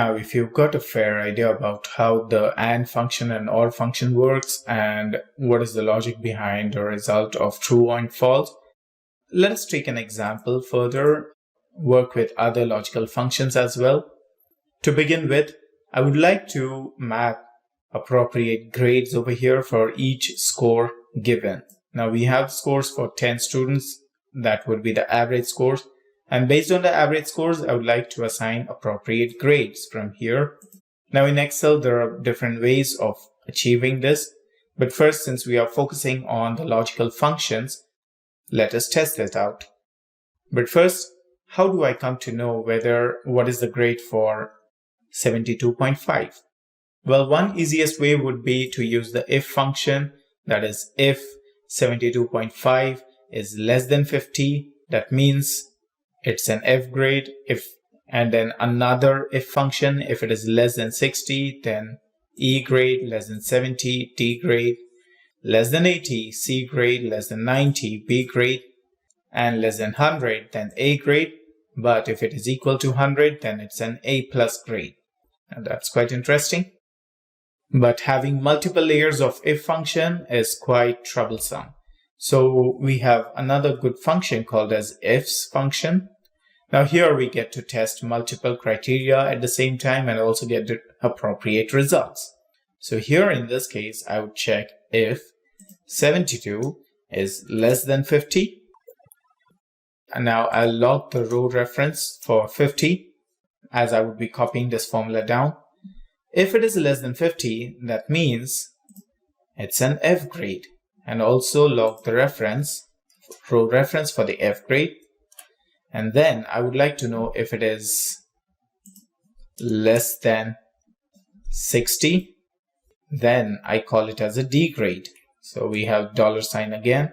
Now, if you've got a fair idea about how the AND function and OR function works and what is the logic behind the result of true and false, let us take an example further, work with other logical functions as well. To begin with, I would like to map appropriate grades over here for each score given. Now we have scores for 10 students, that would be the average scores. And based on the average scores, I would like to assign appropriate grades from here. Now in Excel, there are different ways of achieving this. But first, since we are focusing on the logical functions, let us test it out. But first, how do I come to know what is the grade for 72.5? Well, one easiest way would be to use the if function. That is, if 72.5 is less than 50, that means it's an F grade. And then another if function, if it is less than 60, then E grade, less than 70, D grade, less than 80, C grade, less than 90, B grade, and less than 100, then A grade. But if it is equal to 100, then it's an A plus grade. And that's quite interesting. But having multiple layers of if function is quite troublesome. So we have another good function called as ifs function. Now here we get to test multiple criteria at the same time and also get the appropriate results. So here in this case, I would check if 72 is less than 50. And now I'll log the row reference for 50 as I would be copying this formula down. If it is less than 50, that means it's an F grade. And also log the row reference for the F grade. And then I would like to know if it is less than 60, then I call it as a D grade. So we have $sign again.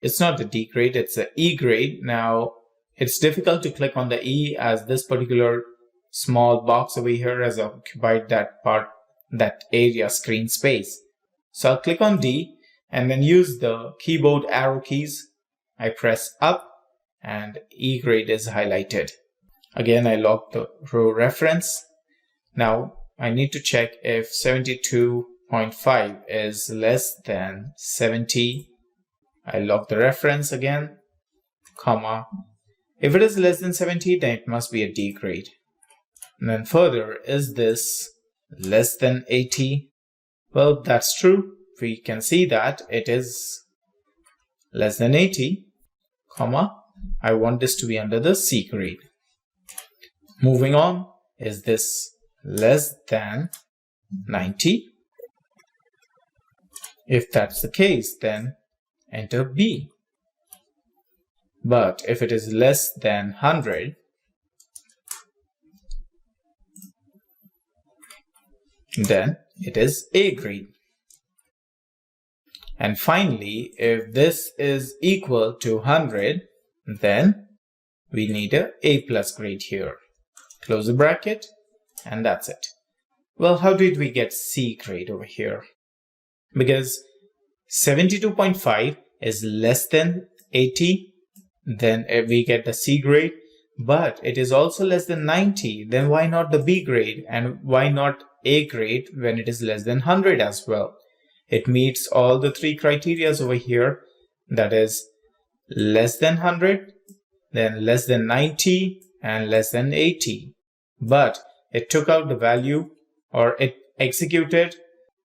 It's not the D grade, it's the E grade. Now it's difficult to click on the E as this particular small box over here has occupied that area screen space. So I'll click on D and then use the keyboard arrow keys. I press up and E grade is highlighted. Again, I log the row reference. Now I need to check if 72.5 is less than 70. I log the reference again, comma. If it is less than 70, then it must be a D grade. And then further, is this less than 80? Well, that's true. We can see that it is less than 80, comma. I want this to be under the C grade. Moving on, is this less than 90? If that's the case, then enter B. But if it is less than 100, then it is A grade. And finally, if this is equal to 100, then we need a A plus grade here. Close the bracket, and that's it. Well, how did we get C grade over here? Because 72.5 is less than 80, then we get the C grade, but it is also less than 90, then why not the B grade? And why not A grade when it is less than 100 as well? It meets all the three criteria over here, that is less than 100, then less than 90, and less than 80. But it took out the value, or it executed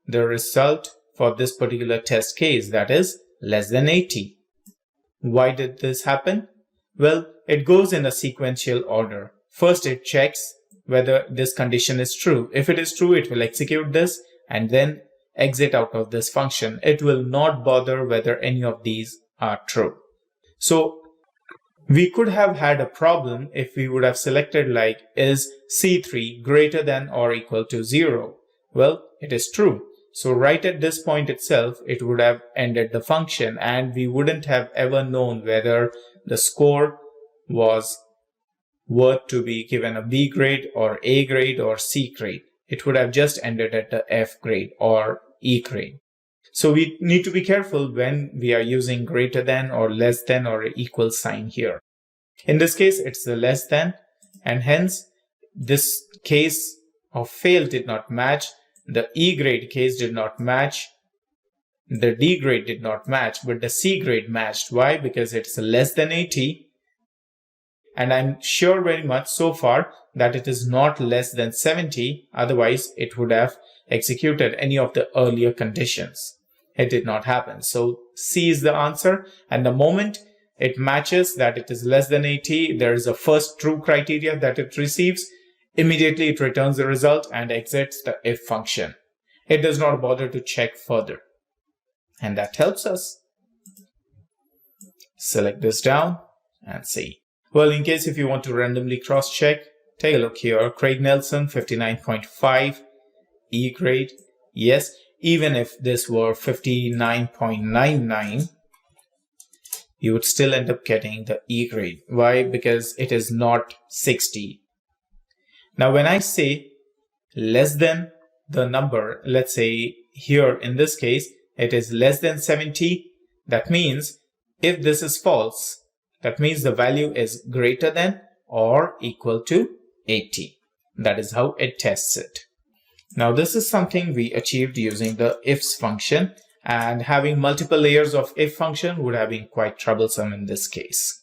the result for this particular test case, that is less than 80. Why did this happen? Well, it goes in a sequential order. First, it checks whether this condition is true. If it is true, it will execute this and then exit out of this function. It will not bother whether any of these are true. So we could have had a problem if we would have selected like, is C3 greater than or equal to 0? Well, it is true. So right at this point itself, it would have ended the function and we wouldn't have ever known whether the score was worth to be given a B grade or A grade or C grade. It would have just ended at the F grade or E grade. So we need to be careful when we are using greater than or less than or equal sign here. In this case, it's the less than, and hence this case of fail did not match, the E grade case did not match, the D grade did not match, but the C grade matched. Why? Because it's less than 80. And I'm sure very much so far that it is not less than 70. Otherwise, it would have executed any of the earlier conditions. It did not happen. So C is the answer. And the moment it matches that it is less than 80, there is a first true criteria that it receives. Immediately it returns the result and exits the if function. It does not bother to check further. And that helps us. Select this down and see. Well, in case if you want to randomly cross-check, take a look here. Craig Nelson, 59.5, E grade. Yes, even if this were 59.99, you would still end up getting the E grade. Why? Because it is not 60. Now, when I say less than the number, let's say here in this case, it is less than 70. That means if this is false, that means the value is greater than or equal to 80. That is how it tests it. Now, this is something we achieved using the ifs function, and having multiple layers of if function would have been quite troublesome in this case.